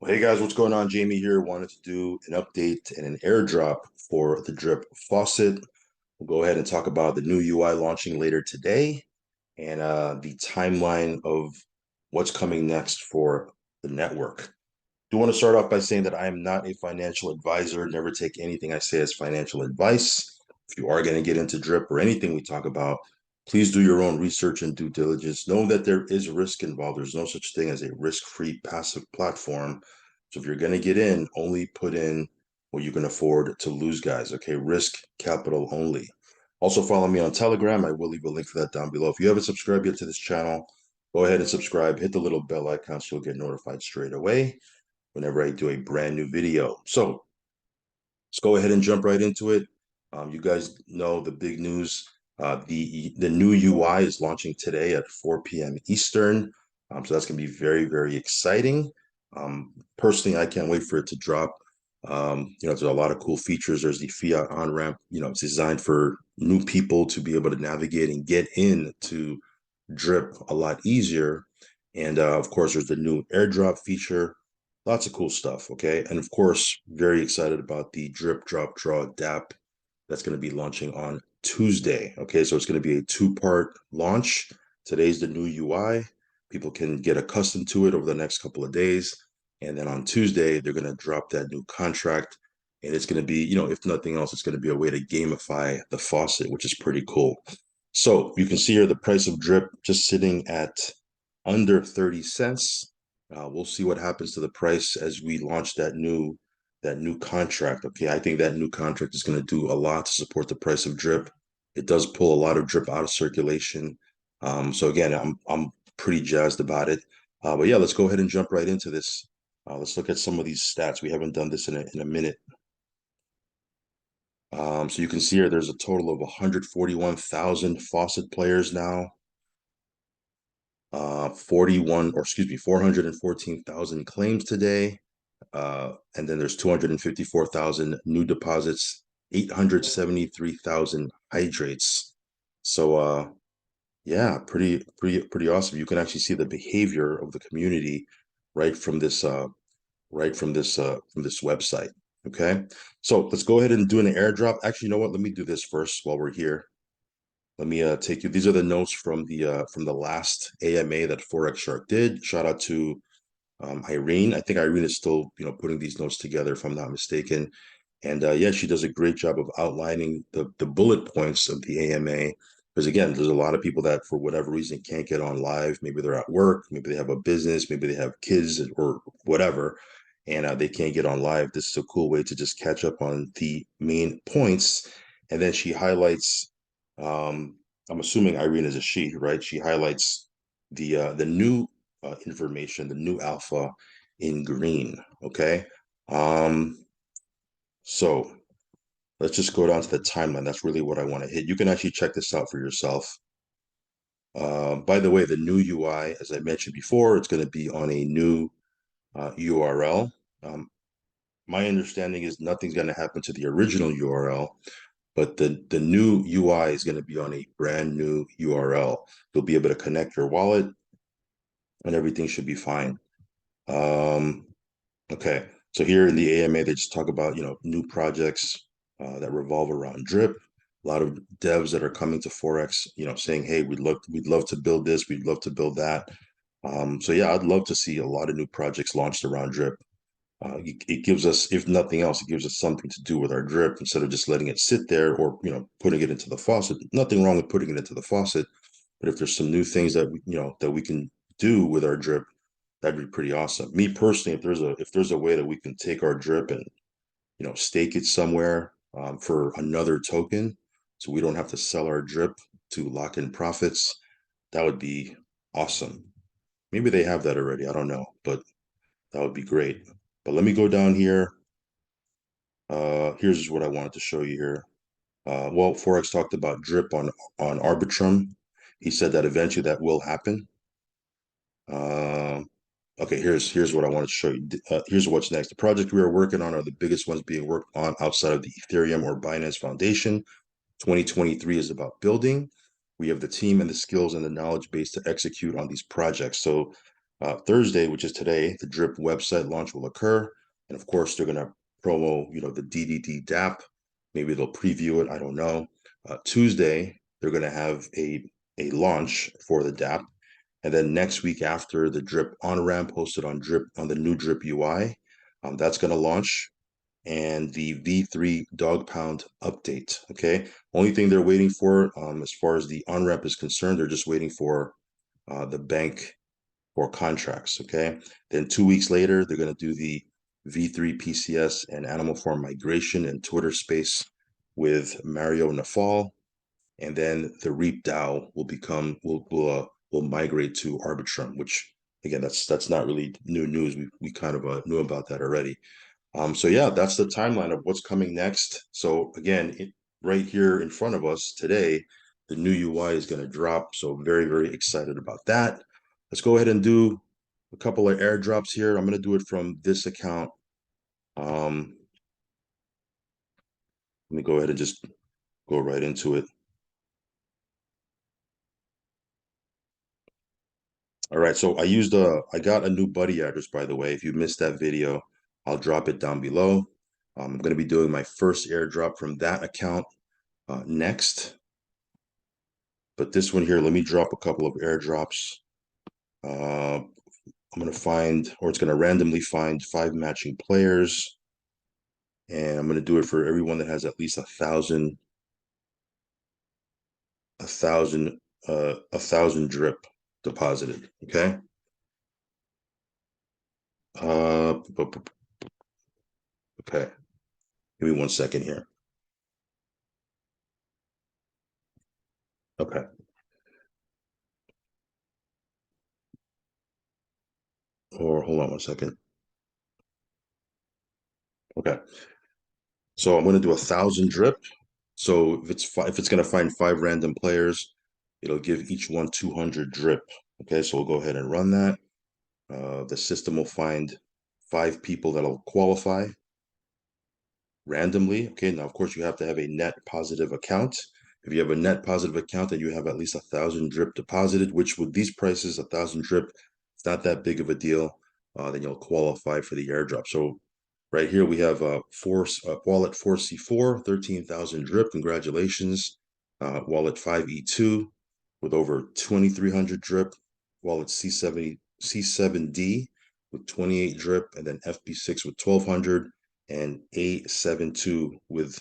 Hey guys, what's going on? Jamie here. Wanted to do an update and an airdrop for the drip faucet. We'll go ahead and talk about the new UI launching later today and the timeline of what's coming next for the network. Do want to start off by saying that I am not a financial advisor. Never take anything I say as financial advice. If you are going to get into drip or anything we talk about, please do your own research and due diligence. Know that there is risk involved. There's no such thing as a risk-free passive platform. So if you're going to get in, only put in what you can afford to lose, guys. Okay, risk capital only. Also follow me on Telegram. I will leave a link for that down below. If you haven't subscribed yet to this channel, go ahead and subscribe. Hit the little bell icon so you'll get notified straight away whenever I do a brand new video. So let's go ahead and jump right into it. You guys know the big news. The new UI is launching today at 4 p.m. Eastern. So that's going to be very, very exciting. Personally, I can't wait for it to drop. There's a lot of cool features. There's the fiat on-ramp, it's designed for new people to be able to navigate and get into drip a lot easier. And of course, there's the new airdrop feature. Lots of cool stuff, okay? And of course, very excited about the drip, drop, draw DApp that's going to be launching on Tuesday, okay? So it's going to be a two-part launch. Today's the new UI. People can get accustomed to it over the next couple of days. And then on Tuesday, they're going to drop that new contract. And it's going to be, if nothing else, it's going to be a way to gamify the faucet, which is pretty cool. So you can see here the price of drip just sitting at under 30 cents. We'll see what happens to the price as we launch that new contract. Okay, I think that new contract is going to do a lot to support the price of drip. It does pull a lot of drip out of circulation. So again, I'm pretty jazzed about it. But yeah, let's go ahead and jump right into this. Let's look at some of these stats. We haven't done this in a minute. So you can see here there's a total of 141,000 faucet players now. 414,000 claims today. And then there's 254,000 new deposits, 873,000 hydrates. So yeah, pretty awesome. You can actually see the behavior of the community right from this website. Okay. So let's go ahead and do an airdrop. Actually, you know what? Let me do this first while we're here. Let me take you. These are the notes from the last AMA that Forex Shark did. Shout out to Irene. I think Irene is still putting these notes together, if I'm not mistaken. And yeah, she does a great job of outlining the bullet points of the AMA. Because again, there's a lot of people that for whatever reason can't get on live. Maybe they're at work, maybe they have a business, maybe they have kids or whatever, and they can't get on live. This is a cool way to just catch up on the main points. And then she highlights. I'm assuming Irene is a she, right? She highlights the new information, the new alpha in green. Okay. So let's just go down to the timeline. That's really what I want to hit. You can actually check this out for yourself. By the way, the new UI, as I mentioned before, it's going to be on a new URL. My understanding is nothing's going to happen to the original URL, but the new UI is going to be on a brand new URL. You'll be able to connect your wallet and everything should be fine. Okay, so here in the AMA, they just talk about, new projects that revolve around drip. A lot of devs that are coming to Forex, saying, hey, we'd love to build this, we'd love to build that. So yeah, I'd love to see a lot of new projects launched around drip. It gives us, if nothing else, it gives us something to do with our drip instead of just letting it sit there or, putting it into the faucet. Nothing wrong with putting it into the faucet, but if there's some new things that that we can do with our drip, that'd be pretty awesome. Me personally, if there's a way that we can take our drip and stake it somewhere for another token, so we don't have to sell our drip to lock in profits, that would be awesome. Maybe they have that already. I don't know, but that would be great. But let me go down here. Here's what I wanted to show you here. Well, Forex talked about drip on Arbitrum. He said that eventually that will happen. Okay, here's what I want to show you. Here's what's next. The project we are working on are the biggest ones being worked on outside of the Ethereum or Binance Foundation. 2023 is about building. We have the team and the skills and the knowledge base to execute on these projects. So Thursday, which is today, the Drip website launch will occur. And of course, they're going to promo, the DDD DApp. Maybe they'll preview it. I don't know. Tuesday, they're going to have a launch for the DApp. And then next week after the Drip on-ramp hosted on the new Drip UI, that's going to launch. And the V3 dog pound update. Okay. Only thing they're waiting for, as far as the on-ramp is concerned, they're just waiting for the bank for contracts. Okay. Then 2 weeks later, they're going to do the V3 PCS and animal farm migration and Twitter space with Mario Nafal. And then the Reap DAO will migrate to Arbitrum, which again, that's not really new news. We kind of knew about that already. So yeah, that's the timeline of what's coming next. So again, right here in front of us today, the new UI is going to drop. So very, very excited about that. Let's go ahead and do a couple of airdrops here. I'm going to do it from this account. Let me go ahead and just go right into it. All right, so I got a new buddy address, by the way. If you missed that video, I'll drop it down below. I'm going to be doing my first airdrop from that account next. But this one here, let me drop a couple of airdrops. I'm going to find, or it's going to randomly find 5 matching players. And I'm going to do it for everyone that has at least 1,000 drip deposited. Okay. Uh, okay. Give me 1 second here. Okay. Or hold on 1 second. Okay. So I'm going to do 1,000 drip. So if it's going to find 5 random players, it'll give each one 200 drip. Okay. So we'll go ahead and run that. The system will find 5 people that'll qualify randomly. Okay, now of course you have to have a net positive account. If you have a net positive account, then you have at least 1,000 drip deposited, which with these prices, 1,000 drip, it's not that big of a deal. Then you'll qualify for the airdrop. So right here we have wallet 4C4, 13,000 drip. Congratulations. Wallet 5E2 with over 2,300 drip. Wallet C7D with 28 drip, and then FB6 with 1,200, and A72 with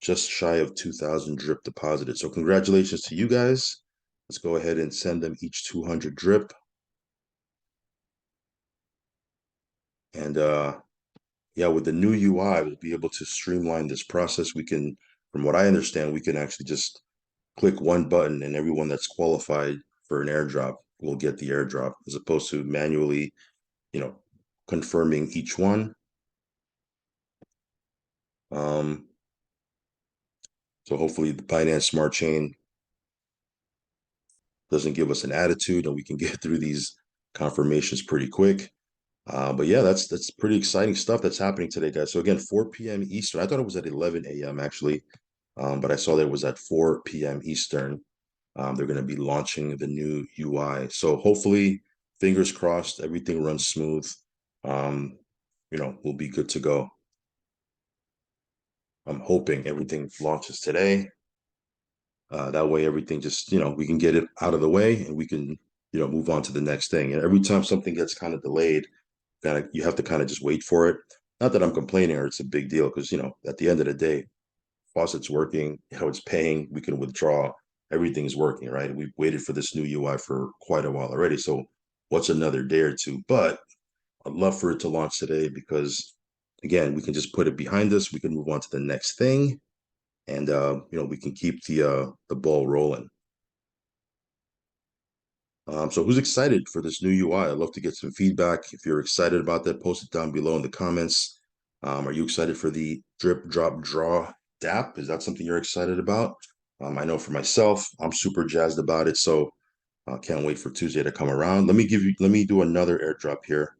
just shy of 2,000 drip deposited. So congratulations to you guys. Let's go ahead and send them each 200 drip. And yeah, with the new UI, we'll be able to streamline this process. We can, from what I understand, we can actually just click one button and everyone that's qualified for an airdrop will get the airdrop, as opposed to manually, confirming each one. So hopefully the Binance Smart Chain doesn't give us an attitude and we can get through these confirmations pretty quick. But yeah, that's pretty exciting stuff that's happening today, guys. So again, 4 p.m. Eastern. I thought it was at 11 a.m. actually, but I saw that it was at 4 p.m. Eastern. They're going to be launching the new UI. So hopefully, fingers crossed, everything runs smooth. We'll be good to go. I'm hoping everything launches today. That way, everything just, we can get it out of the way and we can, move on to the next thing. And every time something gets kind of delayed, you have to kind of just wait for it. Not that I'm complaining or it's a big deal, because, at the end of the day, faucet's working, it's paying, we can withdraw, everything's working, right? We've waited for this new UI for quite a while already. So what's another day or two? But I'd love for it to launch today because, again, we can just put it behind us. We can move on to the next thing. And we can keep the ball rolling. So who's excited for this new UI? I'd love to get some feedback. If you're excited about that, post it down below in the comments. Are you excited for the drip, drop, draw DApp? Is that something you're excited about? I know for myself, I'm super jazzed about it. So I can't wait for Tuesday to come around. Let me do another airdrop here.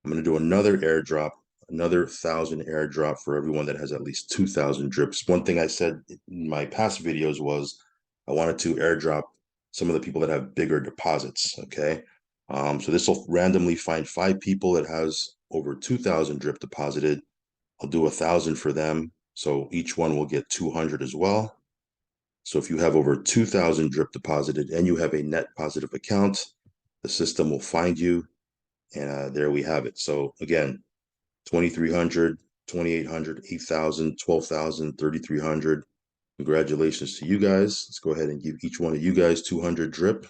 I'm going to do another airdrop, another 1,000 airdrop for everyone that has at least 2,000 drips. One thing I said in my past videos was I wanted to airdrop some of the people that have bigger deposits. Okay. So this will randomly find 5 people that has over 2,000 drip deposited. I'll do 1,000 for them. So each one will get 200 as well. So if you have over 2,000 drip deposited and you have a net positive account, the system will find you. And there we have it. So again, 2,300, 2,800, 8,000, 12,000, 3,300. Congratulations to you guys. Let's go ahead and give each one of you guys 200 drip.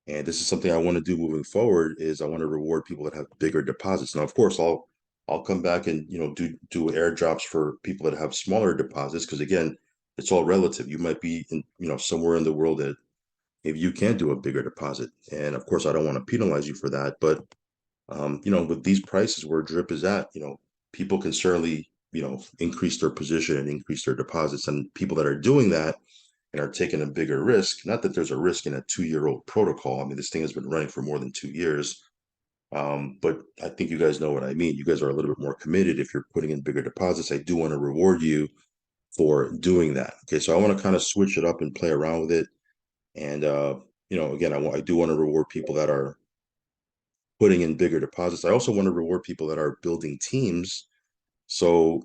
And this is something I want to do moving forward is I want to reward people that have bigger deposits. Now, of course, I'll come back and do airdrops for people that have smaller deposits because again, it's all relative. You might be in somewhere in the world that maybe you can't do a bigger deposit. And of course, I don't want to penalize you for that, but with these prices where drip is at, people can certainly, increase their position and increase their deposits. And people that are doing that and are taking a bigger risk, not that there's a risk in a 2-year-old protocol. I mean, this thing has been running for more than 2 years. But I think you guys know what I mean. You guys are a little bit more committed if you're putting in bigger deposits. I do want to reward you for doing that. Okay, so I want to kind of switch it up and play around with it. And again, I do want to reward people that are putting in bigger deposits. I also want to reward people that are building teams. So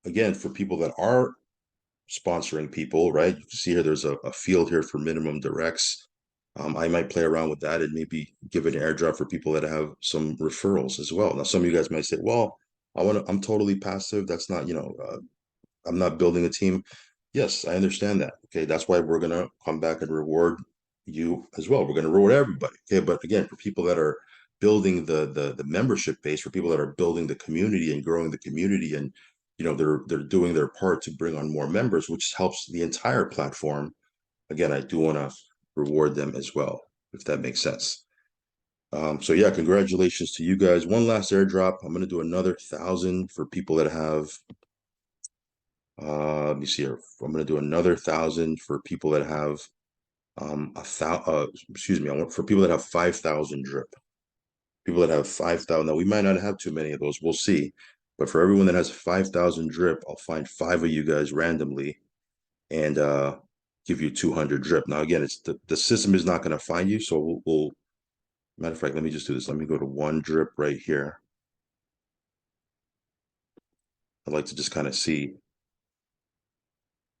again, for people that are sponsoring people, right? You can see here there's a field here for minimum directs. I might play around with that and maybe give an airdrop for people that have some referrals as well. Now, some of you guys might say, well, I'm totally passive. That's not, I'm not building a team. Yes, I understand that. Okay, that's why we're gonna come back and reward you as well. We're gonna reward everybody. Okay, but again, for people that are building the membership base, for people that are building the community and growing the community, and they're doing their part to bring on more members, which helps the entire platform. Again, I do want to reward them as well, if that makes sense. So yeah, congratulations to you guys. One last airdrop. I'm gonna do another 1,000 for people that have let me see here. I'm going to do another 1,000 for people that have excuse me, I want for people that have 5,000 drip. People that have 5,000. Now we might not have too many of those. We'll see. But for everyone that has 5,000 drip, I'll find 5 of you guys randomly and give you 200 drip. Now again, it's the system is not going to find you, so we'll matter of fact, let me just do this. Let me go to 1 drip right here. I'd like to just kind of see,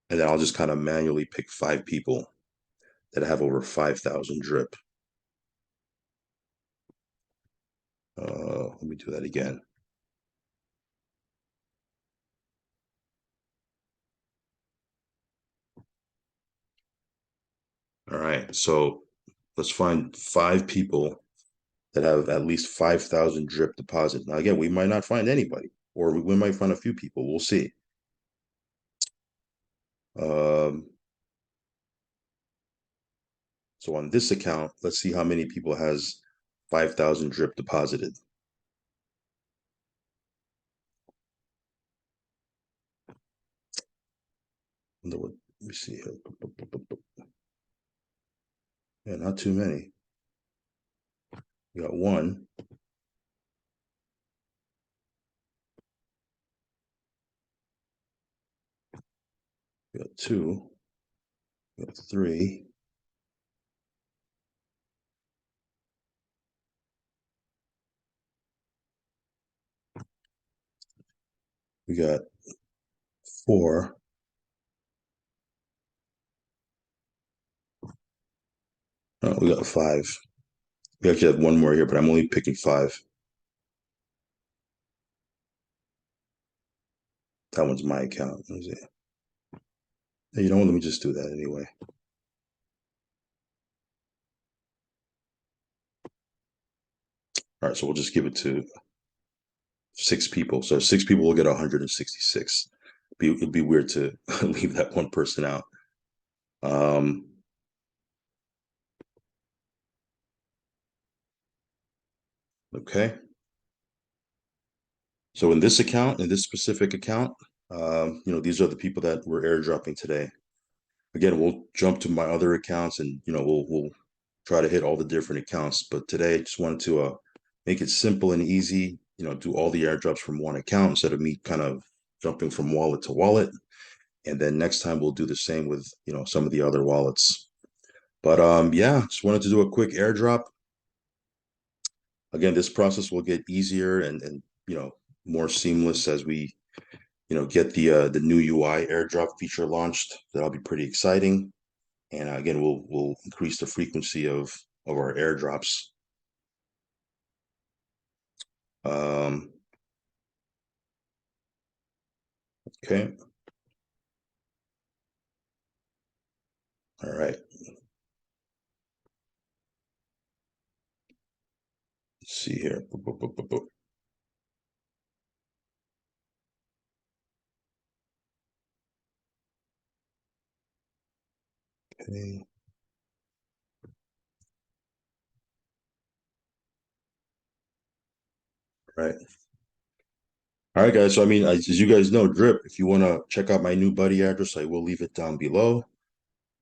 and then I'll just kind of manually pick 5 people that have over 5,000 drip. Let me do that again. All right, so let's find 5 people that have at least 5,000 drip deposit. Now, again, we might not find anybody, or we might find a few people. We'll see. Um, so on this account, let's see how many people has 5,000 drip deposited. Let me see here. Yeah, not too many. We got 1. We got 2. We got 3. We got 4. Oh, we got 5. We actually have 1 more here, but I'm only picking 5. That one's my account. Let me see. Hey, you know what? Let me just do that anyway. All right, so we'll just give it to 6 people. So 6 people will get 166. It'd be weird to leave that one person out. Um, okay. So in this account, in this specific account, these are the people that we're airdropping today. Again, we'll jump to my other accounts and we'll try to hit all the different accounts. But today I just wanted to make it simple and easy, do all the airdrops from one account instead of me kind of jumping from wallet to wallet. And then next time we'll do the same with, some of the other wallets. But yeah, just wanted to do a quick airdrop. Again, this process will get easier and more seamless as we get the new UI airdrop feature launched. That'll be pretty exciting. And again, we'll increase the frequency of our airdrops. Um, okay, all right. Let's see here. Boop, boop, boop, boop, boop. Okay, right. All right, guys. So I mean, as you guys know, Drip. If you want to check out my new buddy address, I will leave it down below.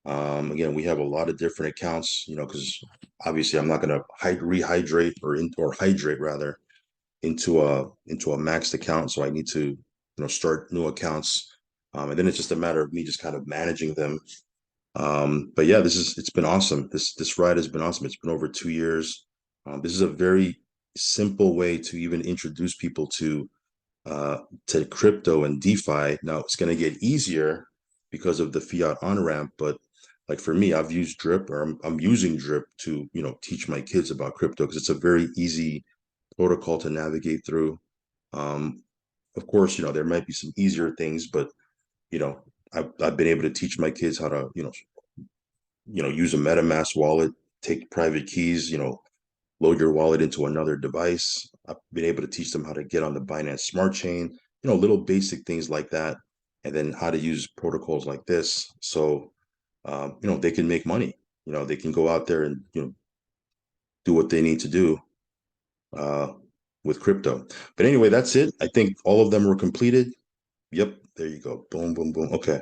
Again, we have a lot of different accounts, because obviously I'm not going to rehydrate or hydrate rather into a maxed account. So I need to, start new accounts. And then it's just a matter of me just kind of managing them. But yeah, it's been awesome. This ride has been awesome. It's been over 2 years. This is a very simple way to even introduce people uh, to crypto and DeFi. Now it's going to get easier because of the fiat on ramp, but like for me, I've used Drip or I'm using Drip to teach my kids about crypto because it's a very easy protocol to navigate through. Um, of course, there might be some easier things, but you know, I've been able to teach my kids how to use a MetaMask wallet, take private keys, load your wallet into another device. I've been able to teach them how to get on the Binance Smart Chain, little basic things like that, and then how to use protocols like this. So, they can make money. They can go out there and, do what they need to do uh, with crypto. But anyway, that's it. I think all of them were completed. Yep, there you go. Boom, boom, boom. Okay.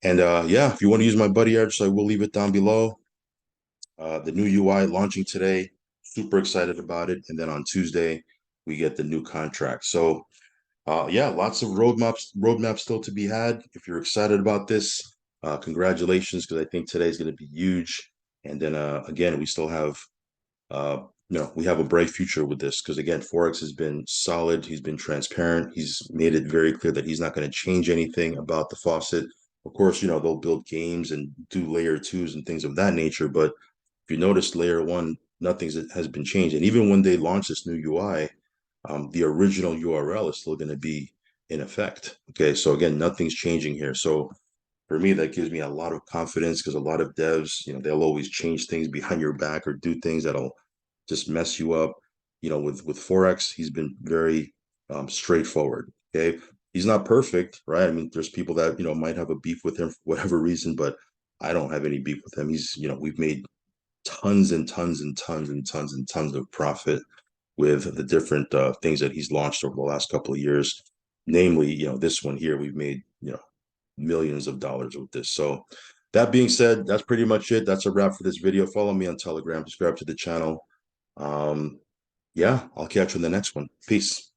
And yeah, if you want to use my buddy address, I will leave it down below. The new UI launching today. Super excited about it. And then on Tuesday, we get the new contract. So yeah, lots of roadmaps still to be had. If you're excited about this, congratulations, because I think today is going to be huge. And then again, we still have we have a bright future with this because again, Forex has been solid. He's been transparent. He's made it very clear that he's not going to change anything about the faucet. Of course, they'll build games and do layer twos and things of that nature, but if you notice layer one, nothing has been changed. And even when they launch this new UI, the original URL is still going to be in effect. Okay, so again, nothing's changing here. So for me, that gives me a lot of confidence because a lot of devs, they'll always change things behind your back or do things that'll just mess you up. With Forex, he's been very straightforward. Okay, he's not perfect, right? I mean, there's people that might have a beef with him for whatever reason, but I don't have any beef with him. We've made tons and tons and tons and tons and tons of profit with the different things that he's launched over the last couple of years. Namely, this one here, we've made millions of dollars with this. So that being said, that's pretty much it. That's a wrap for this video. Follow me on Telegram, subscribe to the channel. Yeah, I'll catch you in the next one. Peace.